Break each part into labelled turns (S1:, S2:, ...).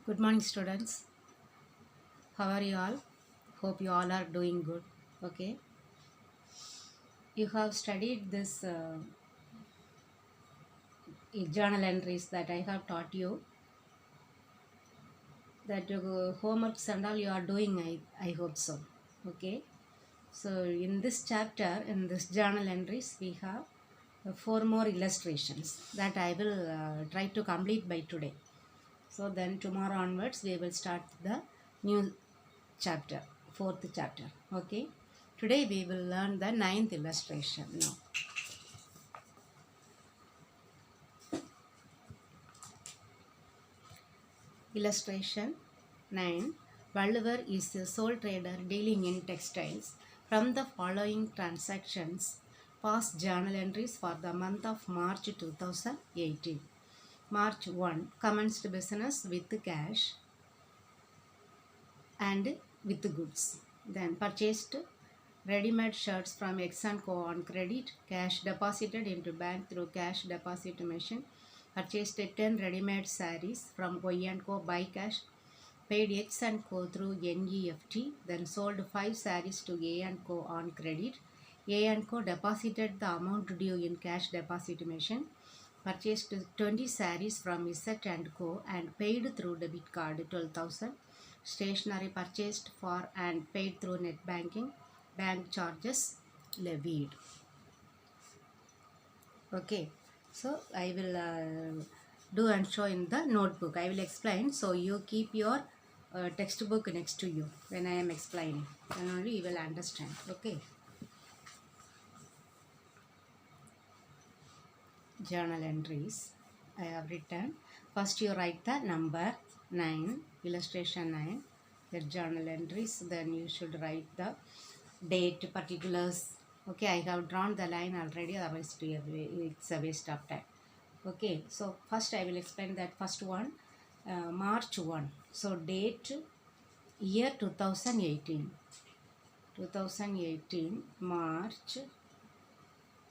S1: Good morning, students. How are you all? Hope you all are doing good. Okay. You have studied this journal entries that I have taught you. That homeworks and all you are doing, I hope so. Okay. So, in this chapter, in this journal entries, we have four more illustrations that I will try to complete by today. So, then tomorrow onwards, we will start the new chapter, fourth chapter. Okay. Today we will learn the ninth illustration now. Illustration 9. Valluvar is a sole trader dealing in textiles. From the following transactions, past journal entries for the month of March 2018. March 1. Commenced business with cash and with goods. Then purchased ready-made shirts from X & Co on credit, cash deposited into bank through cash deposit machine, purchased 10 ready-made sarees from Y & Co by cash, paid X & Co through NEFT, then sold 5 sarees to A & Co on credit. A & Co deposited the amount due in cash deposit machine, purchased 20 sarees from Z & Co and paid through debit card 12,000. Stationery purchased for and paid through net banking. Bank charges levied. Okay, so I will do and show in the notebook. I will explain, so you keep your textbook next to you when I am explaining, then only you will understand. Okay, journal entries I have written. First you write the number 9, illustration 9, the journal entries. Then you should write the date, particulars. Okay, I have drawn the line already, otherwise it's a waste of time. Okay, so first I will explain that first one, March 1. So date, year 2018. 2018, March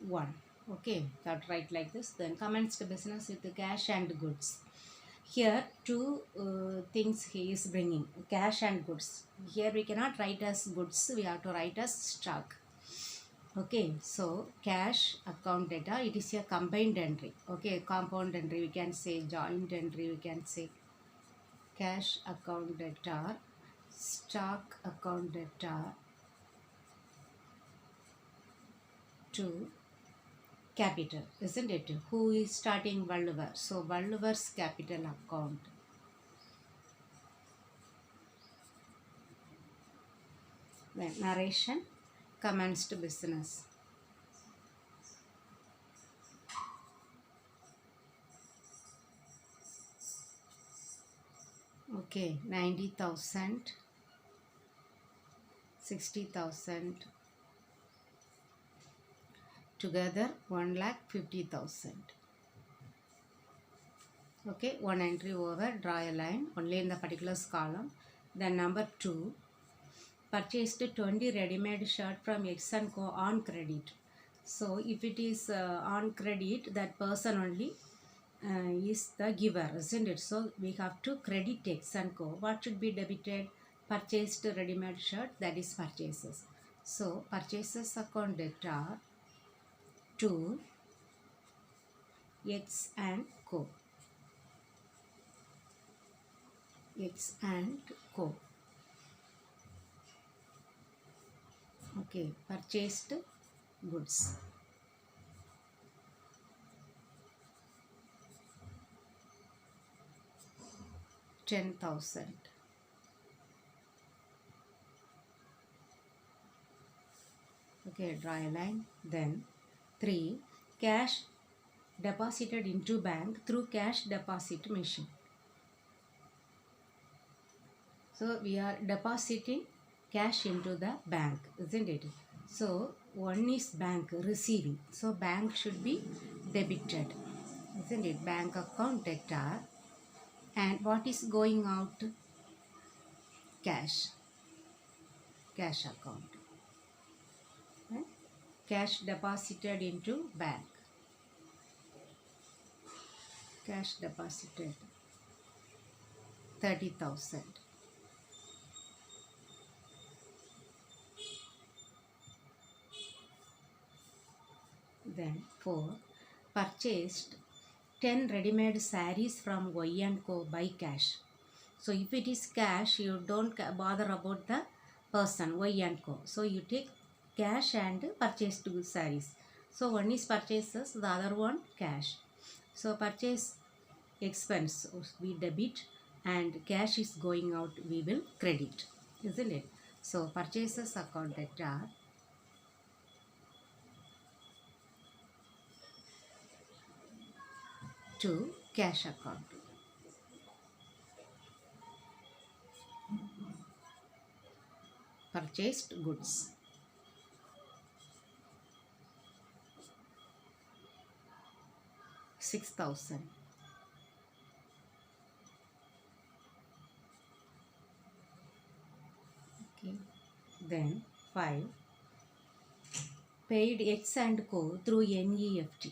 S1: 1. Okay, that write like this. Then commenced business with the cash and goods. Here two things he is bringing, cash and goods. Here we cannot write as goods, we have to write as stock. Okay, so cash account data, it is a combined entry. Okay, compound entry, we can say joint entry, we can say cash account data, stock account data to capital, isn't it? Who is starting Valluvar? So Valluvar's capital account. Then narration, commenced business. Okay, 90,000, 60,000, together 1,50,000. Okay, one entry over, draw a line only in the particulars column. Then number 2, purchased 20 ready-made shirt from X & Co on credit. So if it is on credit, that person only is the giver, isn't it? So we have to credit X & Co. What should be debited? Purchased ready-made shirt, that is purchases. So purchases account data to X & Co. X & Co. Okay, purchased goods. $10,000. Okay, draw a line. Then 3, cash deposited into bank through cash deposit machine. So we are depositing cash into the bank, isn't it? So one is bank receiving. So bank should be debited, isn't it? Bank account debtor. And what is going out? Cash. Cash account. Right? Cash deposited into bank. Cash deposited. 30,000. Then 4. Purchased 10 ready-made sarees from Y&Co by cash. So if it is cash, you don't bother about the person Y&Co. So you take cash and purchase 2 sarees. So one is purchases, the other one cash. So purchase expense we debit and cash is going out, we will credit, isn't it? So purchases account debtor to cash account. Purchased goods. $6,000. Okay. Then 5. Paid X and Co through NEFT.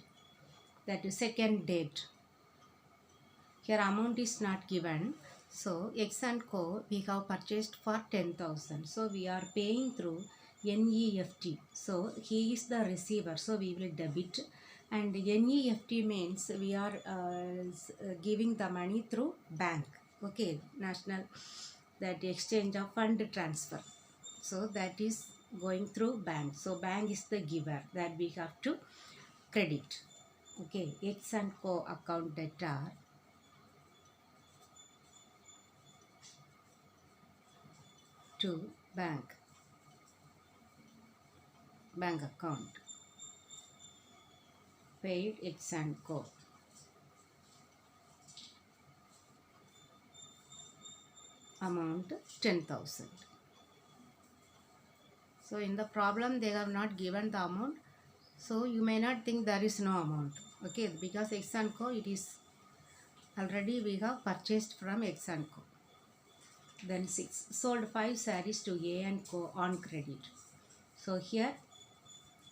S1: That is second date. Here amount is not given. So X and Co we have purchased for 10,000. So we are paying through NEFT. So he is the receiver. So we will debit. And NEFT means we are giving the money through bank. Okay, national, that exchange of fund transfer. So that is going through bank. So bank is the giver, that we have to credit. Okay, X and Co account debtor to bank account. Paid X and Co. Amount 10,000. So in the problem they have not given the amount. So you may not think there is no amount. Okay, because X and Co it is already we have purchased from X and Co. Then 6. Sold 5 sarees to A and Co on credit. So here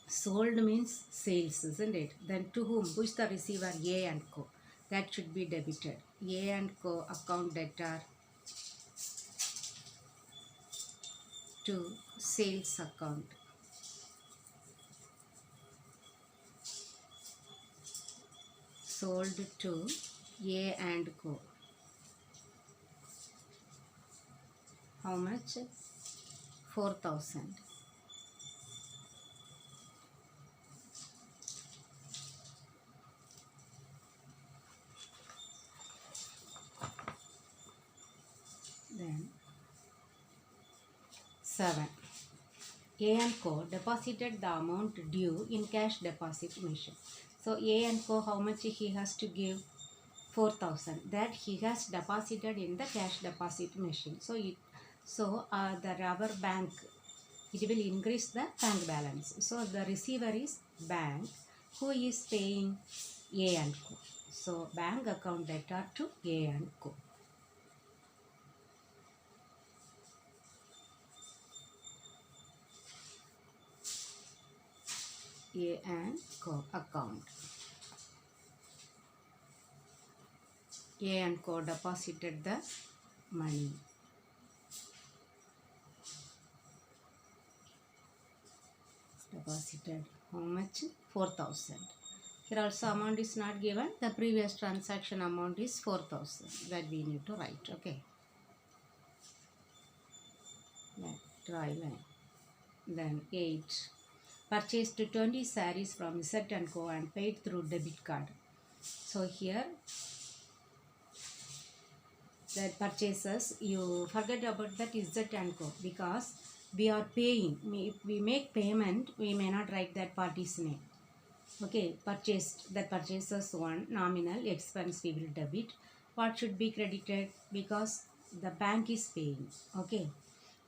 S1: sold means sales, isn't it? Then to whom? Who is the receiver? A and Co. That should be debited. A and Co account debtor to sales account. Sold to A and Co. How much? 4,000. Then 7. A and Co deposited the amount due in cash deposit machine. So A and Co, how much he has to give? 4,000. That he has deposited in the cash deposit machine. So the rubber bank, it will increase the bank balance. So the receiver is bank, who is paying A and Co. So bank account debtor to A and Co. A and Co account. A and Co deposited the money. Deposited how much? 4,000. Here also amount is not given. The previous transaction amount is 4,000. That we need to write. Okay. Then dry line. Then 8. Purchased 20 sarees from Z and Co and paid through debit card. So here that purchases, you forget about that Z and Co because we are paying. If we make payment, we may not write that party's name. Okay, purchased, that purchases one, nominal expense we will debit. What should be credited? Because the bank is paying. Okay,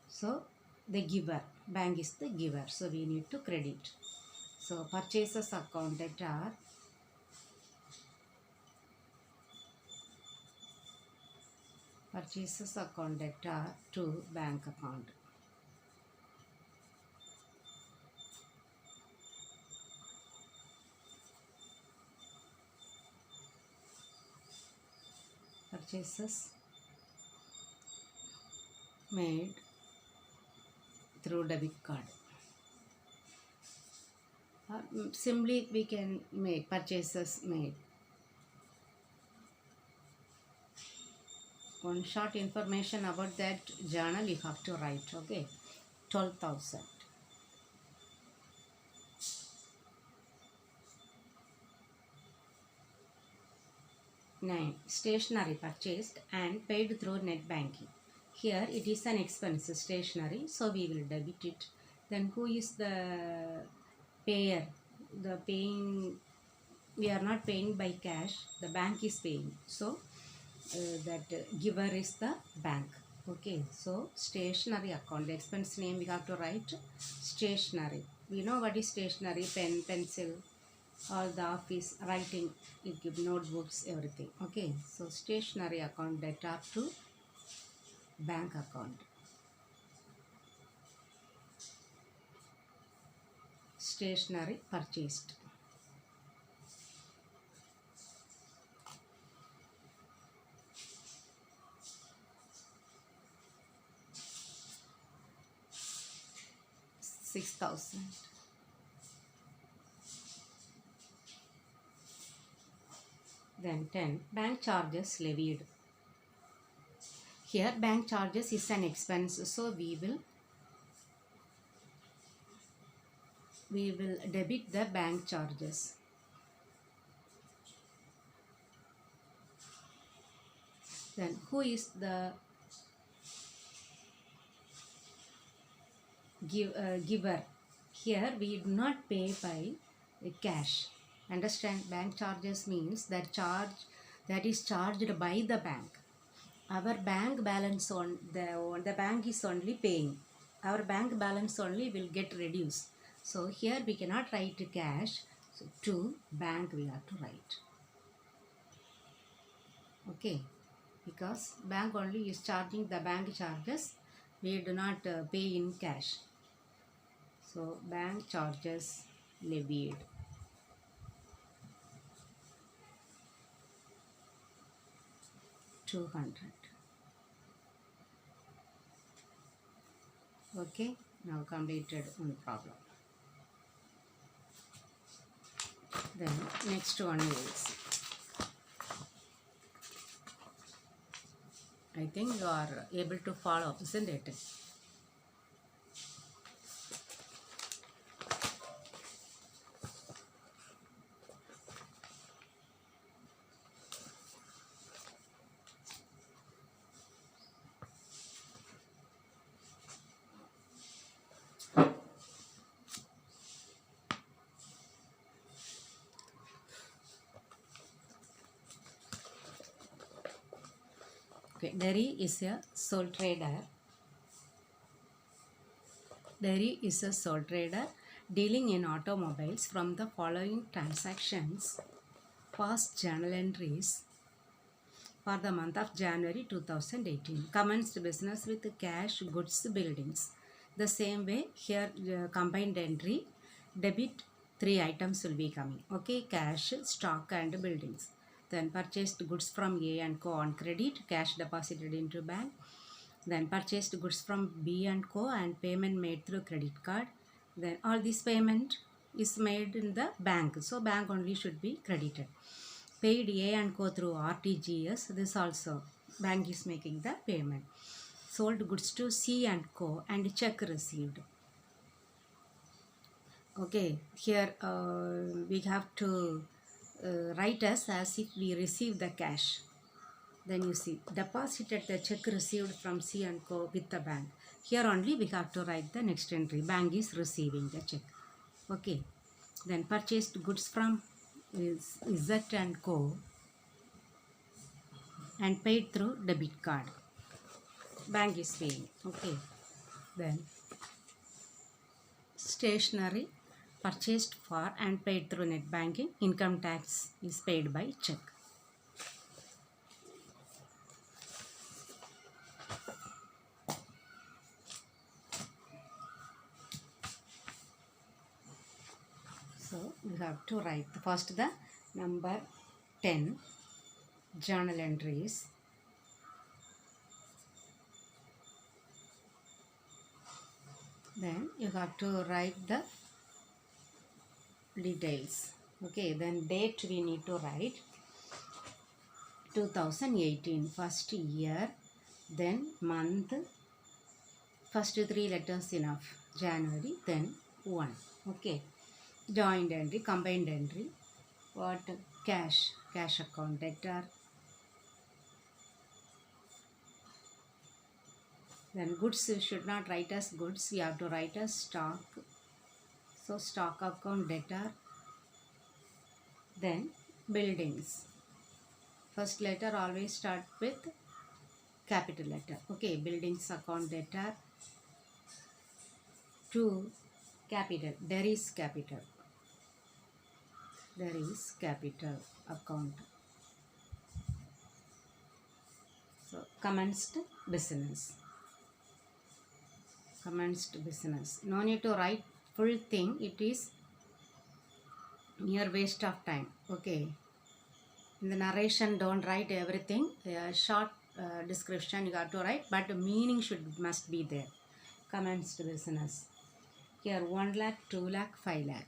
S1: so the giver, bank is the giver, so we need to credit. So purchases account debtor to bank account. Purchases made through debit card. Simply we can make purchases made. One short information about that journal you have to write. Okay, 12,000. 9. Stationery purchased and paid through net banking. Here it is an expense, stationery, so we will debit it. Then who is the payer? The paying, we are not paying by cash, the bank is paying. So that giver is the bank. Okay, so stationery account, the expense name we have to write stationery. We know what is stationery: pen, pencil, or the office writing, it give notebooks, everything. Okay, so stationery account debtor to bank account. Stationery purchased. $6,000. Then 10. Bank charges levied. Here bank charges is an expense, so we will debit the bank charges. Then who is the giver? Here we do not pay by cash. Understand, bank charges means that is charged by the bank. Our bank balance on the bank is only paying. Our bank balance only will get reduced. So here we cannot write cash. So to bank we have to write. Okay, because bank only is charging the bank charges. We do not pay in cash. So bank charges levied. $200. Okay, now completed one problem. Then next one is, I think you are able to follow, isn't it? Okay, Derry is a sole trader. Derry is a sole trader dealing in automobiles. From the following transactions, past journal entries for the month of January 2018. Commenced business with cash, goods, buildings. The same way here, combined entry, debit, 3 items will be coming. Okay, cash, stock and buildings. Then purchased goods from A and Co on credit, cash deposited into bank. Then purchased goods from B and Co and payment made through credit card. Then all this payment is made in the bank, so bank only should be credited. Paid A and Co through RTGS, this also bank is making the payment. Sold goods to C and Co and check received. Okay, here we have to write as if we receive the cash. Then you see, deposited the check received from C and Co with the bank. Here only we have to write the next entry. Bank is receiving the check. Okay. Then purchased goods from Z and Co and paid through debit card. Bank is paying. Okay. Then stationery purchased for and paid through net banking. Income tax is paid by check. So we have to write first the number 10 journal entries. Then you have to write the details. Okay, then date we need to write 2018 first year, then month, first three letters enough, January, then 1. Okay, joint entry, combined entry, what, cash account debtor. Then goods you should not write as goods, we have to write as stock. So stock account debtor. Then buildings, first letter always start with capital letter. Okay, buildings account debtor. 2, capital, there is capital account. So commenced business, no need to write full thing, it is mere waste of time. Okay, in the narration don't write everything, short description you have to write, but the meaning must be there. Commenced business, here 1 lakh, 2 lakh, 5 lakh.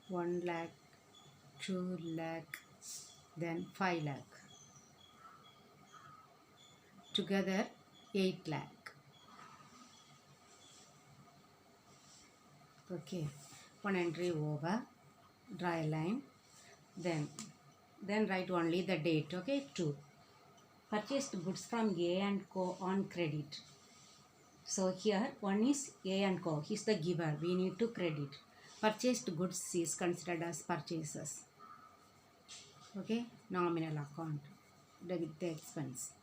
S1: 1 lakh, 2 lakh, then 5 lakh. Together 8 lakh. Okay, one entry over, draw a line, then write only the date. Okay, 2. Purchased goods from A and Co on credit. So here one is A and Co, he is the giver, we need to credit. Purchased goods is considered as purchases. Okay, nominal account, debit the expense.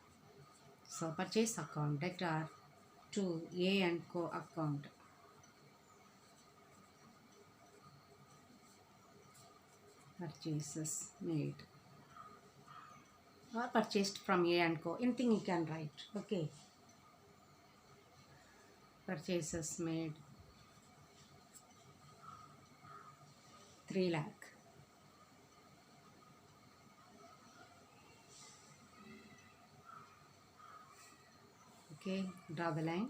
S1: So purchase account debtor to A and Co account. Purchases made or purchased from A and Co, anything you can write. Okay, purchases made 3 lakh. Okay, draw the line.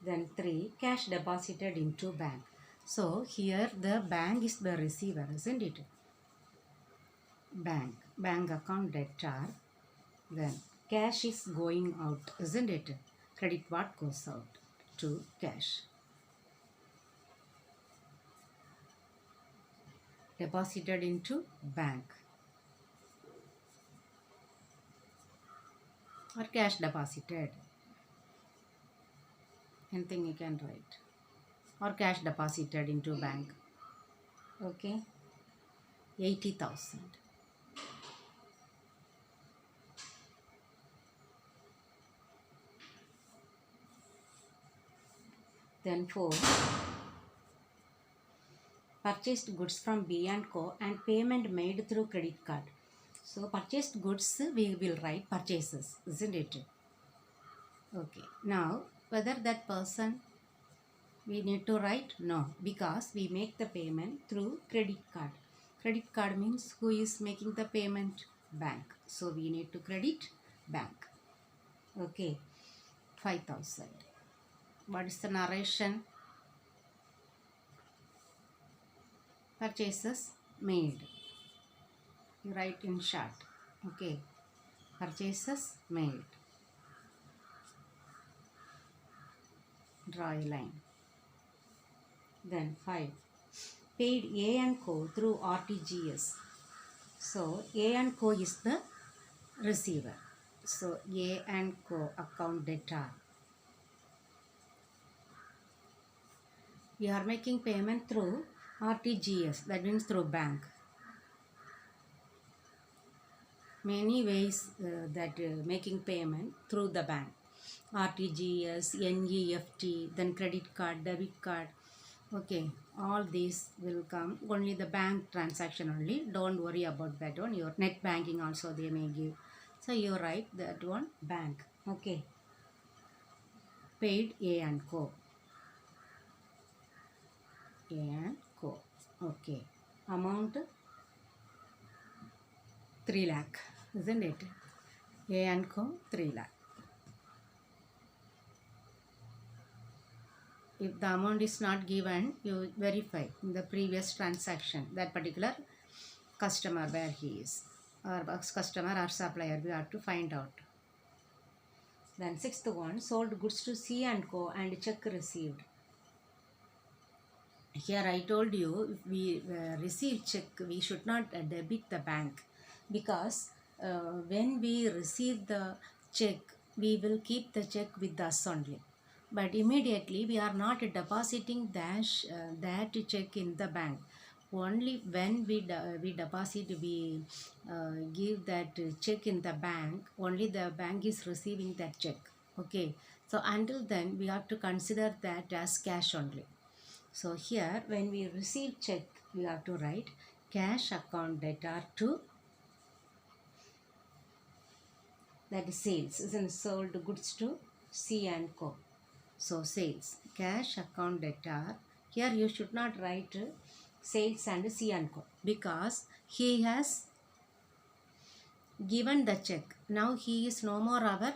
S1: Then 3, cash deposited into bank. So here the bank is the receiver, isn't it? Bank account debtor. Then cash is going out, isn't it? Credit what goes out to cash. Deposited into bank or cash deposited, anything you can write, or cash deposited into bank. Okay, 80,000. Then 4, purchased goods from B and Co and payment made through credit card. So purchased goods we will write purchases, isn't it? Okay, now whether that person we need to write? No, because we make the payment through credit card. Credit card means who is making the payment? Bank. So we need to credit bank. Okay, 5,000. What is the narration? Purchases made, you write in short. Okay, purchases made, draw a line. Then 5, paid A and Co through RTGS. So A and Co is the receiver, so A and Co account debtor. We are making payment through RTGS, that means through bank. Many ways that making payment through the bank. RTGS, NEFT, then credit card, debit card. Okay, all these will come. Only the bank transaction only. Don't worry about that one. Your net banking also they may give. So you write that one bank. Okay. Paid A and Co. A and Co. Okay. Amount 3 lakh, isn't it? A and Co 3 lakh. If the amount is not given, you verify in the previous transaction that particular customer where he is, or customer or supplier, we have to find out. Then sixth one, sold goods to C and Co and check received. Here I told you, if we receive check, we should not debit the bank, because when we receive the check, we will keep the check with us only. But immediately we are not depositing that check in the bank. Only when we deposit, we give that check in the bank, only the bank is receiving that check. Okay. So until then, we have to consider that as cash only. So here when we receive check, we have to write cash account debtor to, that is sales, isn't sold goods to C and Co. So sales, cash account debtor. Here you should not write sales and C and Co, because he has given the check. Now he is no more our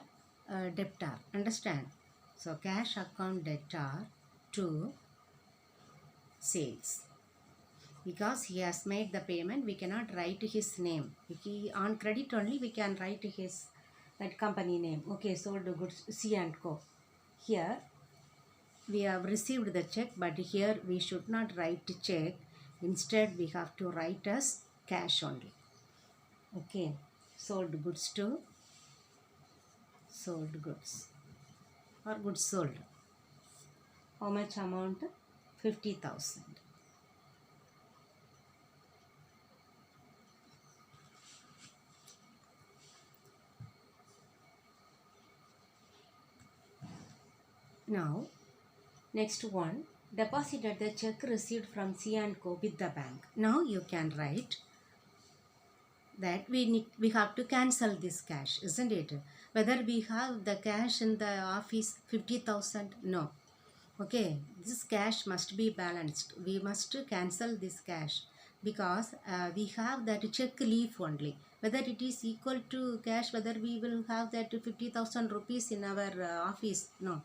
S1: debtor. Understand? So cash account debtor to sales. Because he has made the payment, we cannot write his name. On credit only we can write his that company name. Okay, sold goods C and Co. Here we have received the check, but here we should not write check. Instead we have to write as cash only. Okay, sold goods to sold goods, or goods sold. How much amount? 50,000. Now, next one, deposited the check received from C and Co with the bank. Now you can write that we have to cancel this cash, isn't it? Whether we have the cash in the office 50,000, no. Okay, this cash must be balanced. We must cancel this cash, because we have that check leaf only. Whether it is equal to cash, whether we will have that 50,000 rupees in our office, no.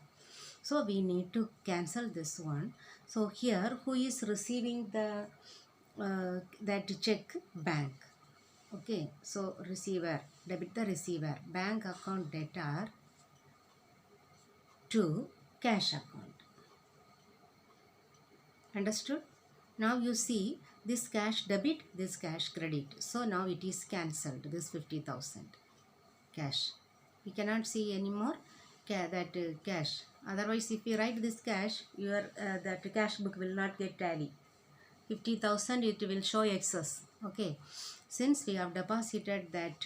S1: So we need to cancel this one. So here who is receiving the that check? Bank. Okay, so receiver, debit the receiver, bank account debtor to cash account. Understood? Now you see this cash debit, this cash credit. So now it is cancelled, this 50,000 cash. We cannot see anymore that cash. Otherwise, if you write this cash, your that cash book will not get tally. 50,000 it will show excess. Okay, since we have deposited that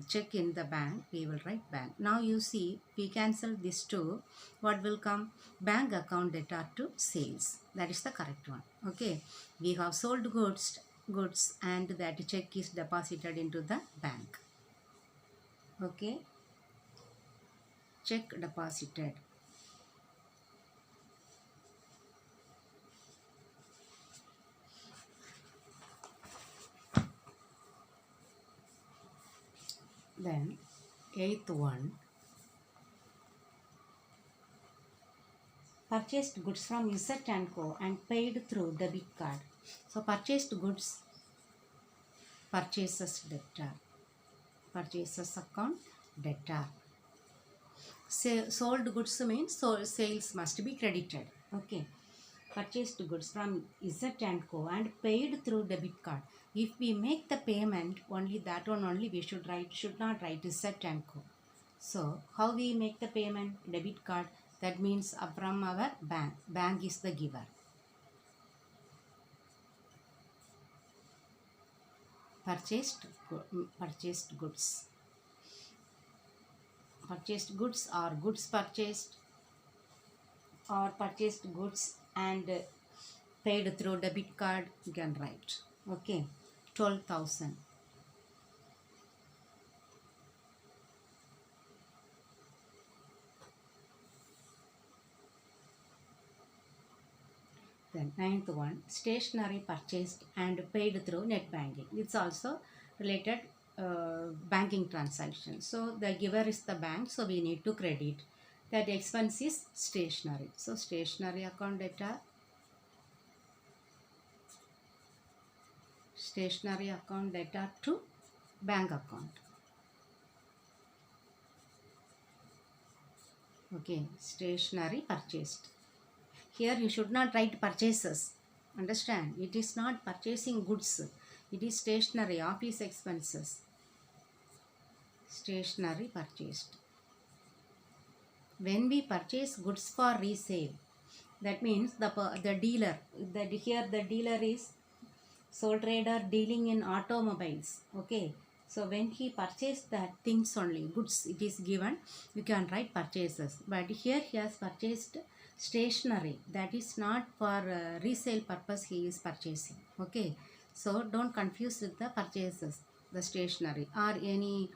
S1: check in the bank, we will write bank. Now you see, we cancel this two. What will come? Bank account debtor to sales. That is the correct one. Okay, we have sold goods and that check is deposited into the bank. Okay, check deposited. Then eighth one, purchased goods from Z and Co and paid through debit card. So purchased goods, purchases debtor, purchases account debtor. Sold goods means sales must be credited. Okay, purchased goods from Z and Co and paid through debit card. If we make the payment, only that one only we should not write Z and Co. So how we make the payment? Debit card. That means from our bank. Bank is the giver. Purchased goods. Purchased goods or goods purchased, or purchased goods and paid through debit card, you can write. Okay, 12,000. Then ninth one, stationery purchased and paid through net banking. It's also related banking transaction. So the giver is the bank, so we need to credit. That expense is stationery. So stationery account data, stationery account data to bank account. Okay, stationery purchased. Here you should not write purchases. Understand? It is not purchasing goods. It is stationery, office expenses. Stationery purchased. When we purchase goods for resale, that means the dealer, here the dealer is sole trader dealing in automobiles. Okay, so when he purchased that things only, goods it is given, you can write purchases. But here he has purchased stationery, that is not for resale purpose he is purchasing. Okay, so don't confuse with the purchases, the stationery or any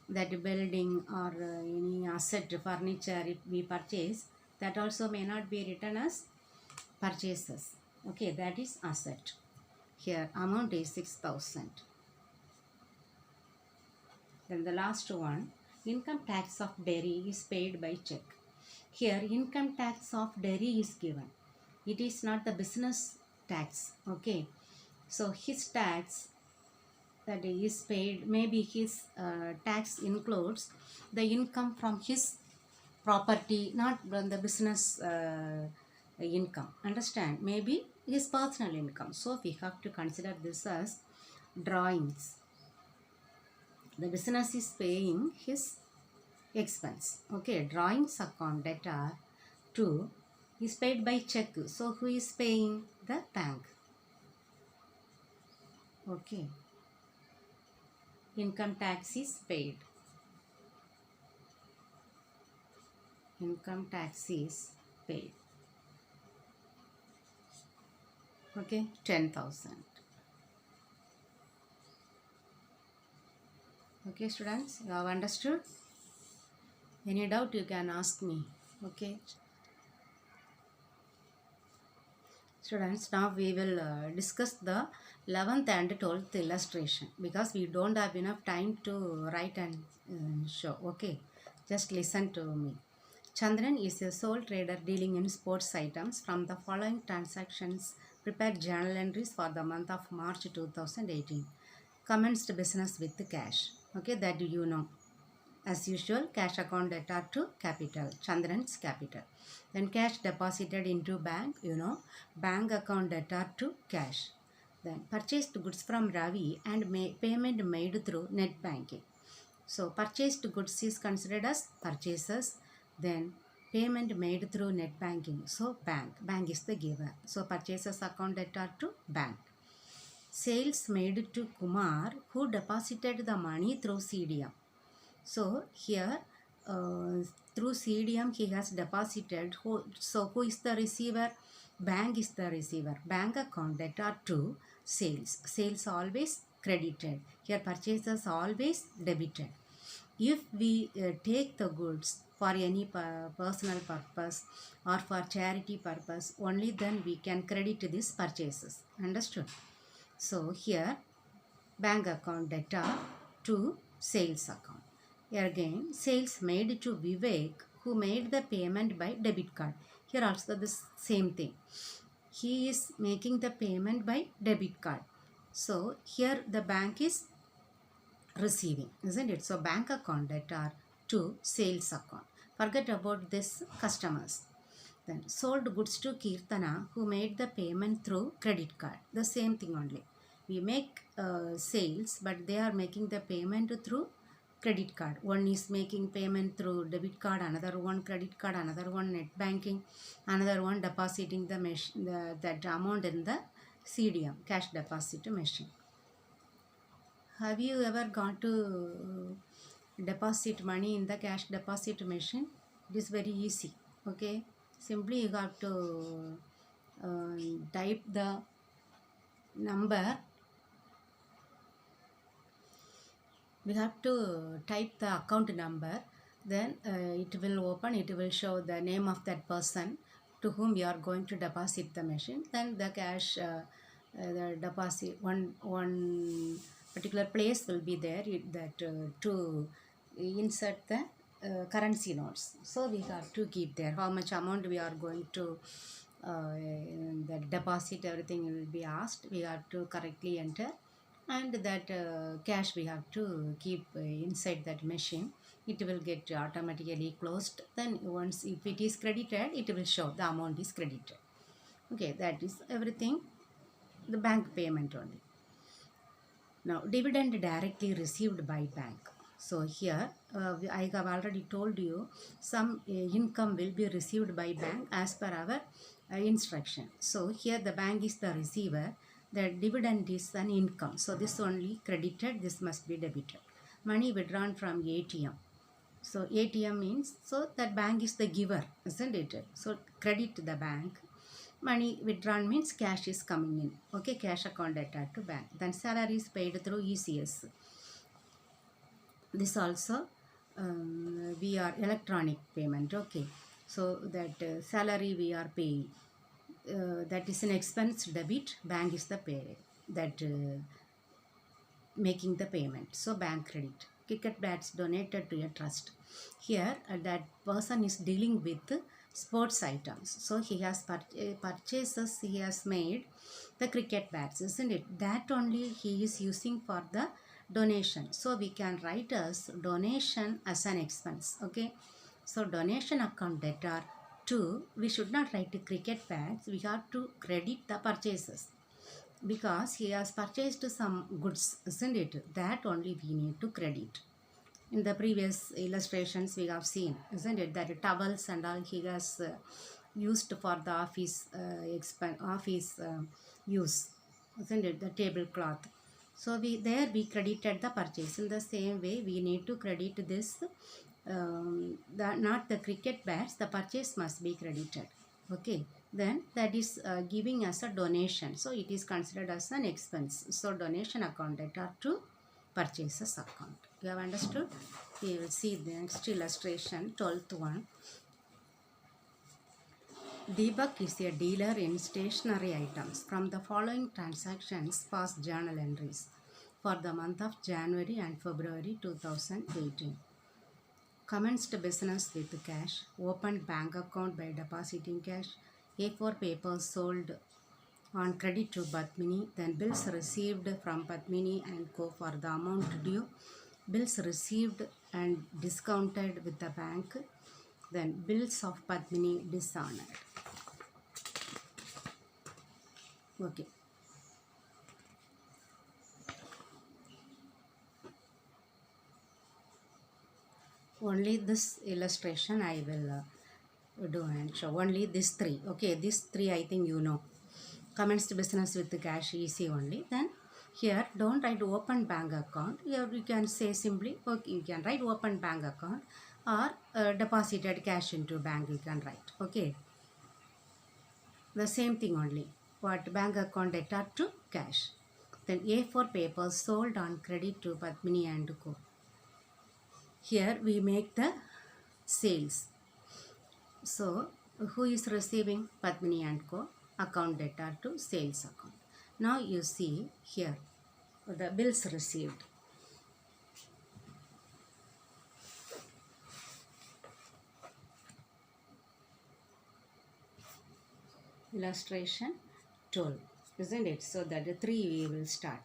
S1: that building or any asset furniture if we purchase, that also may not be written as purchases. Okay, that is asset. Here amount is 6,000. Then the last one, income tax of dairy is paid by check. Here income tax of dairy is given. It is not the business tax. Okay, so his tax that is paid, maybe his tax includes the income from his property, not from the business income. Understand? Maybe his personal income. So we have to consider this as drawings. The business is paying his expense. Okay, drawings account data 2 is paid by check. So who is paying? The bank. Okay, income tax is paid. Income tax is paid. Okay, 10,000. Okay, students, you have understood? Any doubt you can ask me. Okay. Students, now we will discuss the 11th and 12th illustration because we don't have enough time to write and show. Okay, just listen to me. Chandran is a sole trader dealing in sports items. From the following transactions, prepared journal entries for the month of March 2018. Commenced business with cash. Okay, that you know. As usual, cash account data to capital, Chandran's capital. Then cash deposited into bank, you know, bank account data to cash. Then purchased goods from Ravi and payment made through net banking. So purchased goods is considered as purchases. Then payment made through net banking. So bank is the giver. So purchases account data to bank. Sales made to Kumar who deposited the money through CDM. So here through CDM he has deposited. So who is the receiver? Bank is the receiver. Bank account data to sales. Sales always credited. Here purchases always debited. If we take the goods for any personal purpose or for charity purpose, only then we can credit these purchases. Understood? So here bank account data to sales account. Here again, sales made to Vivek who made the payment by debit card. Here also the same thing. He is making the payment by debit card. So here the bank is receiving, isn't it? So bank account data to sales account. Forget about this customers. Then sold goods to Kirtana who made the payment through credit card. The same thing only. We make sales, but they are making the payment through credit card. One is making payment through debit card, another one credit card, another one net banking, another one depositing the machine, that amount in the CDM, cash deposit machine. Have you ever gone to deposit money in the cash deposit machine? It is very easy. Okay, simply you have to type the number. We have to type the account number, then it will open, it will show the name of that person to whom you are going to deposit the machine. Then the cash the deposit, one particular place will be there, that to insert the currency notes. So we have to keep there. How much amount we are going to the deposit, everything will be asked. We have to correctly enter, and that cash we have to keep inside that machine. It will get automatically closed. Then once if it is credited, it will show the amount is credited. Okay, that is everything. The bank payment only. Now, dividend directly received by bank. So here, I have already told you some income will be received by bank as per our instruction. So here the bank is the receiver, the dividend is an income. So this only credited, this must be debited. Money withdrawn from ATM. So ATM means, so that bank is the giver, isn't it? So credit to the bank. Money withdrawn means cash is coming in. Okay, cash account debtor to bank. Then salary is paid through ECS. This also we are electronic payment. Okay, so that salary we are paying. That is an expense debit. Bank is the pay that making the payment. So bank credit. Cricket bats donated to a trust. Here that person is dealing with sports items. So he has purchases, he has made the cricket bats, isn't it? That only he is using for the donation. So we can write as donation as an expense. Okay. So donation account debtor to, we should not write the cricket bats. We have to credit the purchases, because he has purchased some goods, isn't it? That only we need to credit. In the previous illustrations we have seen, isn't it, that towels and all he has used for the office use, isn't it, the tablecloth. So we credited the purchase. In the same way we need to credit this, not the cricket bats, the purchase must be credited. Okay, then that is giving us a donation, so it is considered as an expense. So donation account debtor to purchases account. You have understood? We will see the next illustration, 12th one. Deepak is a dealer in stationery items. From the following transactions, past journal entries for the month of January and February 2018. Commenced business with cash. Opened bank account by depositing cash. A4 papers sold on credit to Padmini. Then bills received from Padmini and Co for the amount due. Bills received and discounted with the bank. Then bills of Padmini dishonored. Okay. Only this illustration I will do and show. Only these three. Okay, these three I think you know. Commenced business with the cash, easy only. Then here don't write open bank account. Here you can say simply, okay, you can write open bank account, or deposited cash into bank you can write. Okay, the same thing only. What, bank account debtor to cash. Then A4 papers sold on credit to Padmini and Co. Here we make the sales. So who is receiving? Padmini and Co. Account debtor to sales account. Now you see here the bills received. Illustration 12, isn't it? So that the 3 we will start.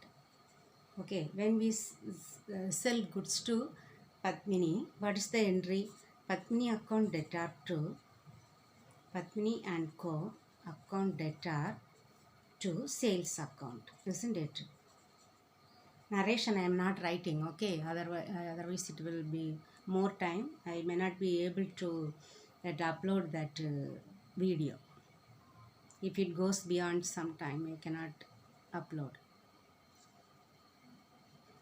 S1: Okay, when we sell goods to Padmini, what is the entry? Padmini account debtor to Padmini and Co. account debtor to sales account, isn't it? Narration I am not writing, okay, otherwise it will be more time. I may not be able to upload that video. If it goes beyond some time, I cannot upload.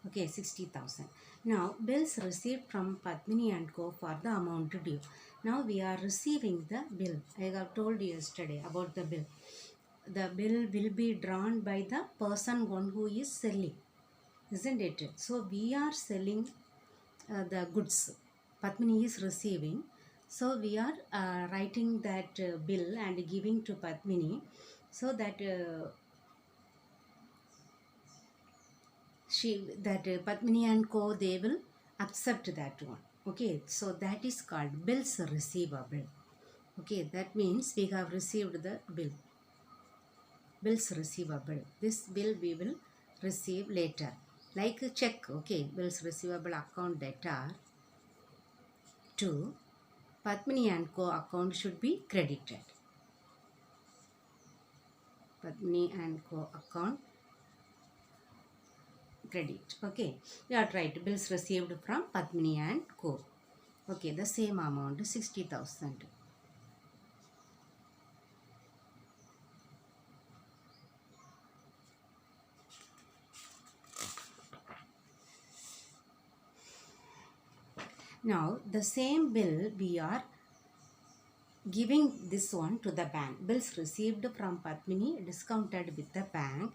S1: Okay, 60,000. Now, bills received from Padmini and Co. for the amount due. Now, we are receiving the bill. I have told you yesterday about the bill. The bill will be drawn by the person one who is selling, isn't it? So, we are selling the goods. Padmini is receiving. So, we are writing that bill and giving to Padmini, so that Padmini and Co. they will accept that one. Okay, so that is called bills receivable. Okay, that means we have received the bill. Bills receivable. This bill we will receive later. Like a check, okay, bills receivable account debtor to Padmini and Co account should be credited. Padmini and Co account credit. Okay, you are right. Bills received from Padmini and Co. Okay, the same amount 60,000. Now the same bill we are giving this one to the bank. Bills received from Padmini discounted with the bank.